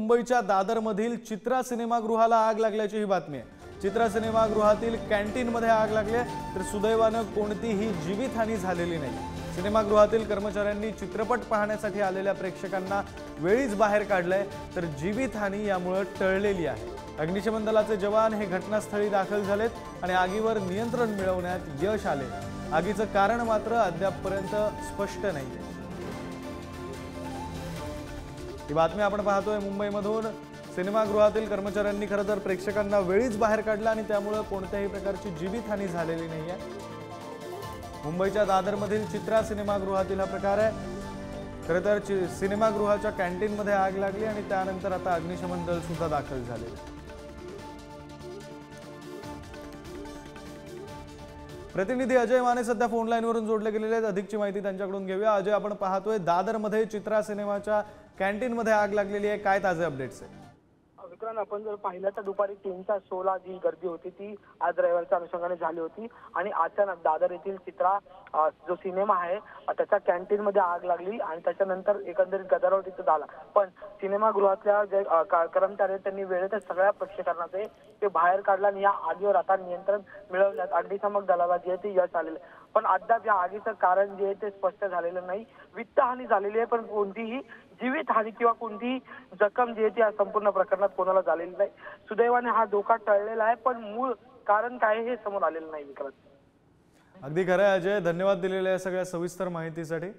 मुंबईच्या दादरमधील चित्रा सिनेमागृहाला आग लागल्याची ही बातमी आहे। चित्रा सिनेमागृहातील कॅन्टीनमध्ये आग लागली तर सुदैवाने कोणतीही जीवितहानी झालेली नाही। सिनेमागृहातील कर्मचाऱ्यांनी चित्रपट पाहण्यासाठी आलेल्या प्रेक्षकांना वेळीच बाहेर काढले तर जीवितहानी यामुळे टळलेली आहे। अग्निशमन दलाचे जवान हे घटनास्थळी दाखल झालेत आणि आगीवर नियंत्रण मिळवण्यात यश आले। आगीचं कारण मात्र अद्यापपर्यंत स्पष्ट नाहीये। ही बातमी आपण पाहतोय मुंबईमधून। सिनेमागृहातील कर्मचाऱ्यांनी खरं तर प्रेक्षकांना वेळीच बाहेर काढलं आणि त्यामुळे कोणत्याही प्रकारची जीवितहानी झालेली नाहीये। मुंबईच्या दादरमधील चित्रा सिनेमागृहातील हा प्रकार आहे। खरं तर सिनेमागृहाच्या कॅन्टीनमध्ये आग लागली आणि त्यानंतर आता अग्निशमन दल सुद्धा दाखल झाले। प्रतिनिधी अजय माने सध्या फोन लाईनवरून जोडले गेलेले आहेत। अधिकची माहिती त्यांच्याकडून घेऊया। अजय, आपण पाहतोय दादरमध्ये चित्रा सिनेमाच्या कॅन्टीनमध्ये आग लागलेली आहे, काय ताजे अपडेट्स आहे? विक्रांत, आपण जर पाहिलं तर दुपारी 3च्या शोला जी गर्दी होती ती आज रविवारच्या अनुषंगाने झाली होती आणि अचानक दादर येथील चित्रा जो सिनेमा आहे त्याच्या कॅन्टीन मध्ये आग लागली आणि त्याच्यानंतर एकंदरीत गदारोळ तिथे झाला। पण सिनेमागृहातल्या जे कर्मचारी आहेत त्यांनी वेळेतच सगळ्या प्रेक्षकांना ते बाहेर काढला आणि या आगीवर आता नियंत्रण मिळवण्यात अग्निशमन दलाला जे ते यश आलेलं। पण अद्याप या आगीचं कारण जे आहे ते स्पष्ट झालेलं नाही। वित्तहानी झालेली आहे पण कोणतीही जीवितहानी किंवा कोणतीही जखम जी आहे ती या संपूर्ण प्रकरणात कोणाला झालेली नाही। सुदैवाने हा धोका टळलेला आहे पण मूळ कारण काय हे समोर आलेलं नाही। विक्रांत, अगदी खरं आहे अजय, धन्यवाद दिलेल्या सगळ्या सविस्तर माहितीसाठी।